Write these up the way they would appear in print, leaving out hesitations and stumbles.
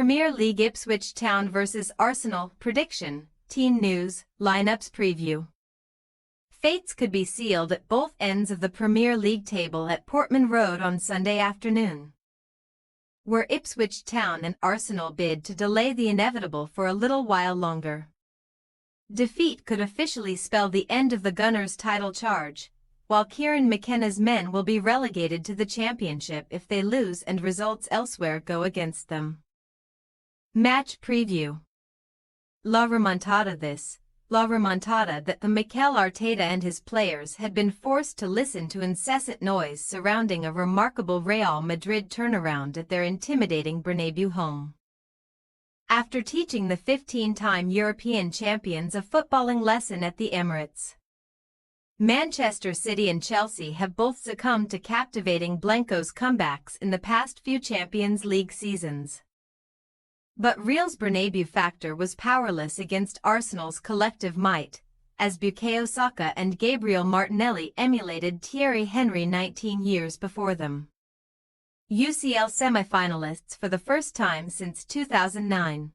Premier League Ipswich Town vs Arsenal prediction, team news, lineups preview. Fates could be sealed at both ends of the Premier League table at Portman Road on Sunday afternoon, where Ipswich Town and Arsenal bid to delay the inevitable for a little while longer. Defeat could officially spell the end of the Gunners' title charge, while McKenna's men will be relegated to the Championship if they lose and results elsewhere go against them. Match preview. La Remontada that the Mikel Arteta and his players had been forced to listen to incessant noise surrounding a remarkable Real Madrid turnaround at their intimidating Bernabeu home. After teaching the 15-time European champions a footballing lesson at the Emirates, Manchester City and Chelsea have both succumbed to captivating Blanco's comebacks in the past few Champions League seasons. But Real's Bernabeu factor was powerless against Arsenal's collective might, as Bukayo Saka and Gabriel Martinelli emulated Thierry Henry 19 years before them. UCL semi-finalists for the first time since 2009.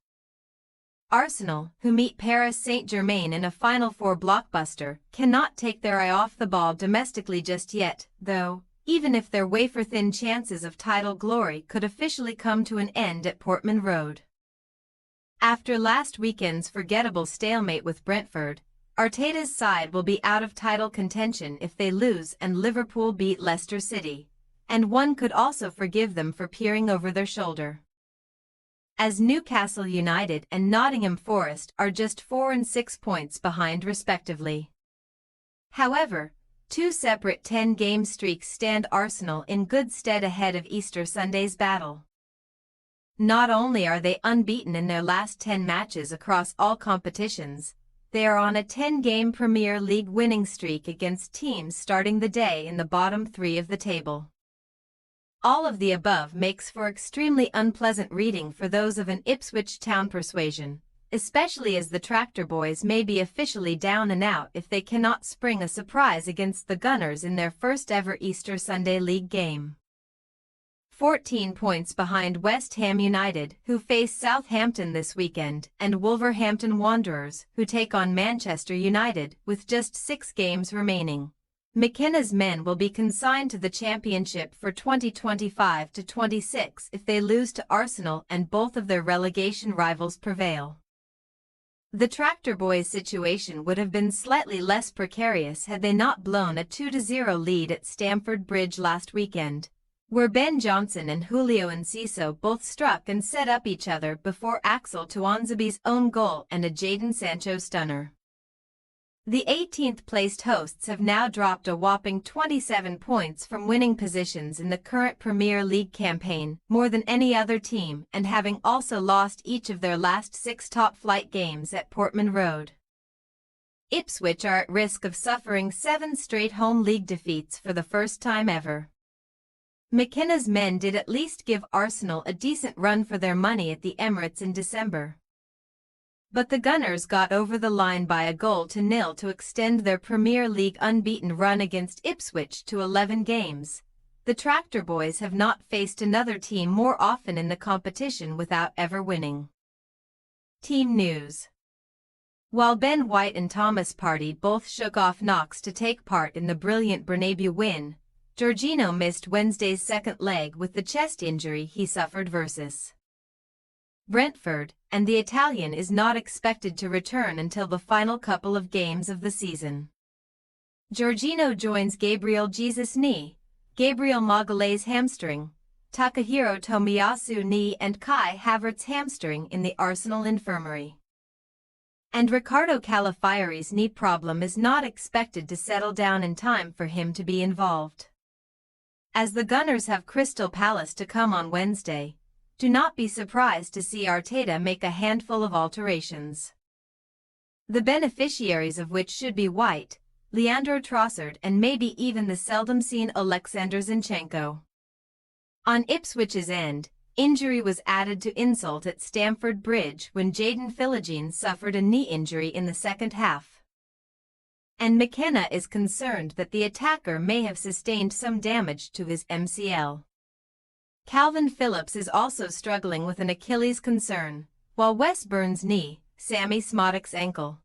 Arsenal, who meet Paris Saint-Germain in a Final Four blockbuster, cannot take their eye off the ball domestically just yet, though, even if their wafer-thin chances of title glory could officially come to an end at Portman Road. After last weekend's forgettable stalemate with Brentford, Arteta's side will be out of title contention if they lose and Liverpool beat Leicester City, and one could also forgive them for peering over their shoulder, as Newcastle United and Nottingham Forest are just 4 and 6 points behind respectively. However, two separate 10-game streaks stand Arsenal in good stead ahead of Easter Sunday's battle. Not only are they unbeaten in their last 10 matches across all competitions, they are on a 10-game Premier League winning streak against teams starting the day in the bottom 3 of the table. All of the above makes for extremely unpleasant reading for those of an Ipswich Town persuasion, especially as the Tractor Boys may be officially down and out if they cannot spring a surprise against the Gunners in their first ever Easter Sunday League game. 14 points behind West Ham United, who face Southampton this weekend, and Wolverhampton Wanderers, who take on Manchester United, with just 6 games remaining. McKenna's men will be consigned to the Championship for 2025-26 if they lose to Arsenal and both of their relegation rivals prevail. The Tractor Boys' situation would have been slightly less precarious had they not blown a 2-0 lead at Stamford Bridge last weekend, where Ben Johnson and Julio Enciso both struck and set up each other before Axel Tuanzebe's own goal and a Jadon Sancho stunner. The 18th-placed hosts have now dropped a whopping 27 points from winning positions in the current Premier League campaign, more than any other team, and having also lost each of their last 6 top-flight games at Portman Road. Ipswich are at risk of suffering 7 straight home league defeats for the first time ever. McKenna's men did at least give Arsenal a decent run for their money at the Emirates in December, but the Gunners got over the line by 1-0 to extend their Premier League unbeaten run against Ipswich to 11 games. The Tractor Boys have not faced another team more often in the competition without ever winning. Team news. While Ben White and Thomas Partey both shook off knocks to take part in the brilliant Bernabeu win, Jorginho missed Wednesday's second leg with the chest injury he suffered versus Brentford, and the Italian is not expected to return until the final couple of games of the season. Jorginho joins Gabriel Jesus' knee, Gabriel Magalhaes' hamstring, Takahiro Tomiyasu knee and Kai Havertz's hamstring in the Arsenal infirmary. And Ricardo Calafiori's knee problem is not expected to settle down in time for him to be involved. As the Gunners have Crystal Palace to come on Wednesday, do not be surprised to see Arteta make a handful of alterations, the beneficiaries of which should be White, Leandro Trossard and maybe even the seldom-seen Alexander Zinchenko. On Ipswich's end, injury was added to insult at Stamford Bridge when Jadon Philogene suffered a knee injury in the second half, and McKenna is concerned that the attacker may have sustained some damage to his MCL. Calvin Phillips is also struggling with an Achilles concern, while Wes Burns' knee, Sammy Smodik's ankle,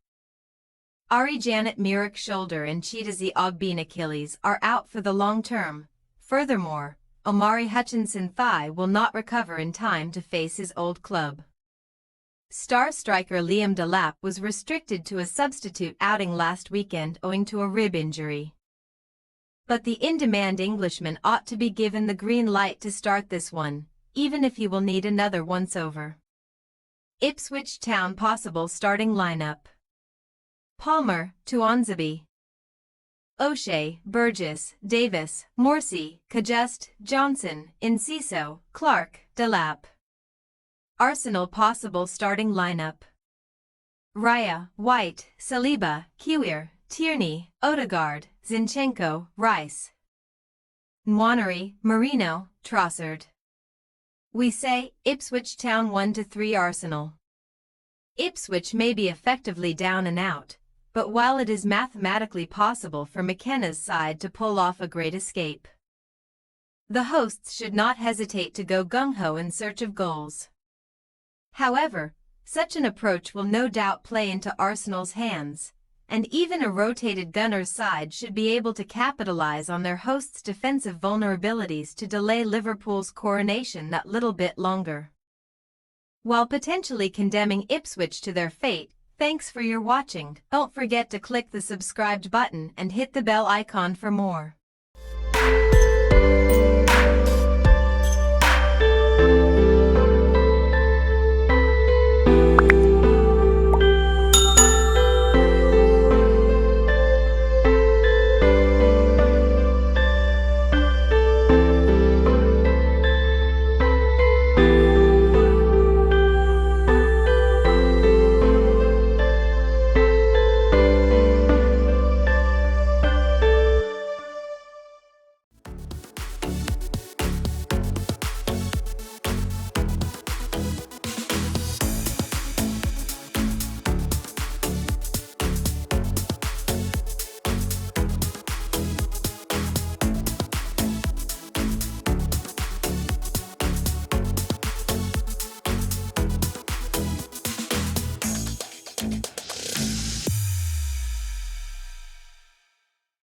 Ari Janet Murick's shoulder and Chidozie Ogbene Achilles are out for the long term. Furthermore, Omari Hutchinson thigh will not recover in time to face his old club. Star striker Liam Delap was restricted to a substitute outing last weekend owing to a rib injury. But the in-demand Englishman ought to be given the green light to start this one, even if he will need another once-over. Ipswich Town possible starting lineup: Palmer, Tuanzebe, O'Shea, Burgess, Davis, Morsey, Kajust, Johnson, Enciso, Clark, Delap. Arsenal possible starting lineup: Raya, White, Saliba, Kiwior, Tierney, Odegaard, Zinchenko, Rice, Nwaneri, Marino, Trossard. We say, Ipswich Town 1-3 Arsenal. Ipswich may be effectively down and out, but while it is mathematically possible for McKenna's side to pull off a great escape, the hosts should not hesitate to go gung-ho in search of goals. However, such an approach will no doubt play into Arsenal's hands, and even a rotated Gunners side should be able to capitalise on their hosts' defensive vulnerabilities to delay Liverpool's coronation that little bit longer, while potentially condemning Ipswich to their fate. Thanks for your watching. Don't forget to click the subscribed button and hit the bell icon for more.